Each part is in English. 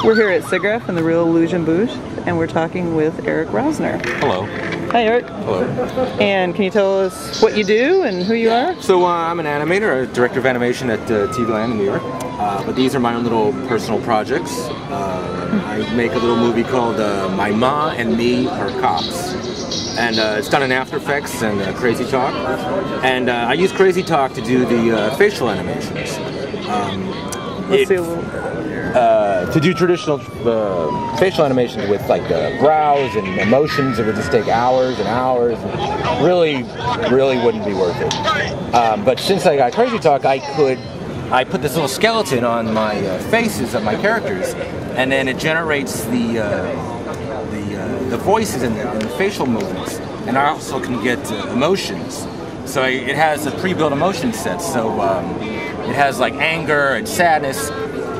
We're here at SIGGRAPH in the Reallusion booth, and we're talking with Eric Rosner. Hello. Hi, Eric. Hello. And can you tell us what you do and who you are? So I'm an animator, a director of animation at TV Land in New York. But these are my own little personal projects. I make a little movie called My Ma and Me Are Cops. And it's done in After Effects and Crazy Talk. And I use Crazy Talk to do the facial animations. Let's see a little. To do traditional facial animations with like brows and emotions, it would just take hours and hours. And really wouldn't be worth it. But since I got Crazy Talk, I put this little skeleton on my faces of my characters, and then it generates the voices and the facial movements, and I also can get emotions. So it has a pre-built emotion set. So it has like anger and sadness.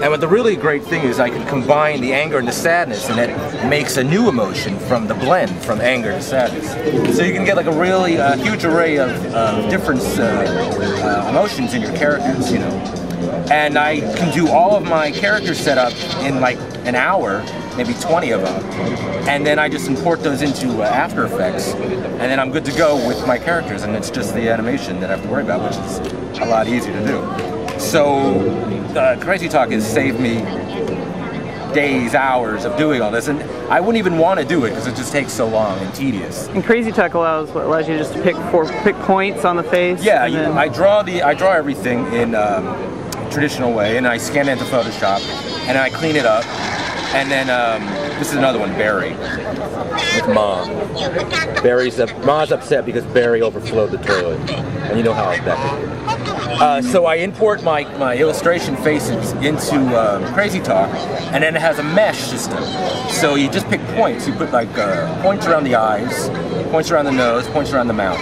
And what the really great thing is I can combine the anger and the sadness, and it makes a new emotion from the blend from anger to sadness. So you can get like a really huge array of different emotions in your characters, you know. And I can do all of my character setup in like an hour, maybe 20 of them. And then I just import those into After Effects, and then I'm good to go with my characters, and it's just the animation that I have to worry about, which is a lot easier to do. So Crazy Talk has saved me days, hours of doing all this, and I wouldn't even want to do it because it just takes so long and tedious. And Crazy Talk allows you just to pick points on the face. Yeah, I draw everything in traditional way, and I scan it into Photoshop, and I clean it up, and then this is another one, Barry, with Ma. Ma's upset because Barry overflowed the toilet, and you know how that can be. So I import my illustration faces into Crazy Talk, and then it has a mesh system. So you just pick points. You put like points around the eyes, points around the nose, points around the mouth.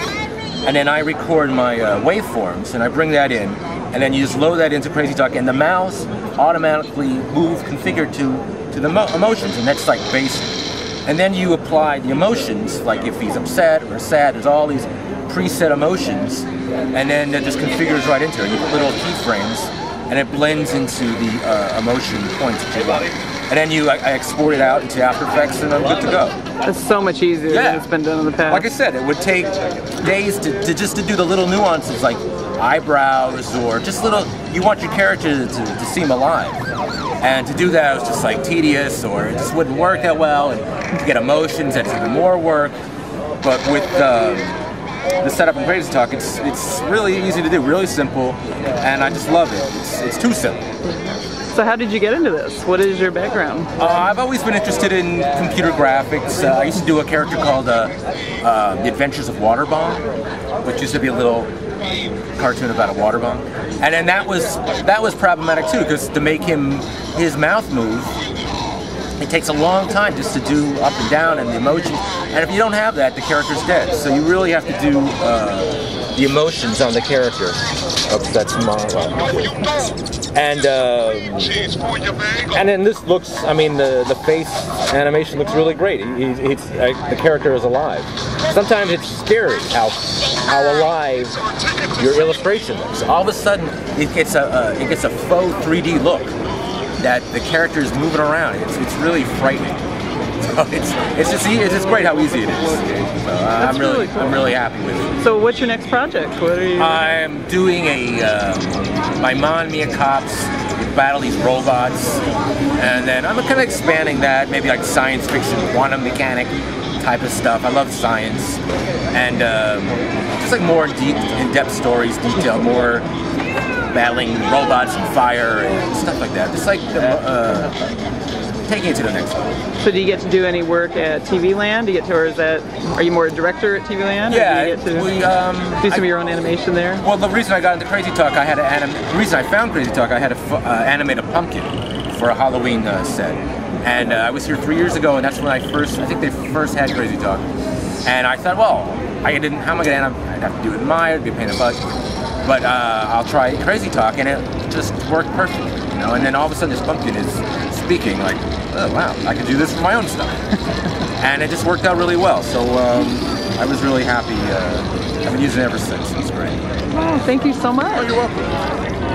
And then I record my waveforms, and I bring that in, and then you just load that into Crazy Talk, and the mouse automatically configured to the emotions, and that's like basic. And then you apply the emotions, like if he's upset or sad, there's all these preset emotions, and then it just configures right into it. You put little keyframes, and it blends into the emotion points that you want. And then I export it out into After Effects, and I'm good to go. That's so much easier than it's been done in the past. Like I said, it would take days to do the little nuances like eyebrows, or just little, you want your character to seem alive. And to do that was just like tedious, or it just wouldn't work that well, and to get emotions, that's even more work. But with the setup in Crazy Talk, it's really easy to do, really simple, and I just love it. It's too simple. So how did you get into this? What is your background? I've always been interested in computer graphics. I used to do a character called The Adventures of Water Bomb, which used to be a little cartoon about a water bomb. And then that was problematic too, because to make his mouth move, it takes a long time just to do up and down and the emotions. And if you don't have that, the character's dead. So you really have to do the emotions on the character. Oops, that's and then this looks, I mean, the face animation looks really great. The character is alive. Sometimes it's scary how alive your illustration looks. All of a sudden, it gets a faux 3D look that the character is moving around. It's really frightening. So it's just great how easy it is. So I'm really happy with it. So what's your next project? What are you? I'm doing my Ma and Me Are Cops. We battle these robots, and then I'm kind of expanding that, maybe like science fiction, quantum mechanic type of stuff. I love science, and just like more in-depth stories, detail, more battling robots and fire and stuff like that. Just like taking it to the next level. So do you get to do any work at TV Land? Are you more a director at TV Land? Yeah, or do you get to do some of your own animation there? Well, the reason I got into Crazy Talk, the reason I found Crazy Talk, I had to animate a pumpkin for a Halloween set. And I was here 3 years ago, and that's when I think they first had Crazy Talk. And I thought, well, how am I going to animate? I'd have to do it in Maya, it'd be a pain in the butt. But I'll try Crazy Talk, and it just worked perfectly, you know. And then all of a sudden, this pumpkin is speaking like, oh wow, I can do this for my own stuff, and it just worked out really well. So I was really happy. I've been using it ever since. It's great. Oh, thank you so much. Oh, you're welcome.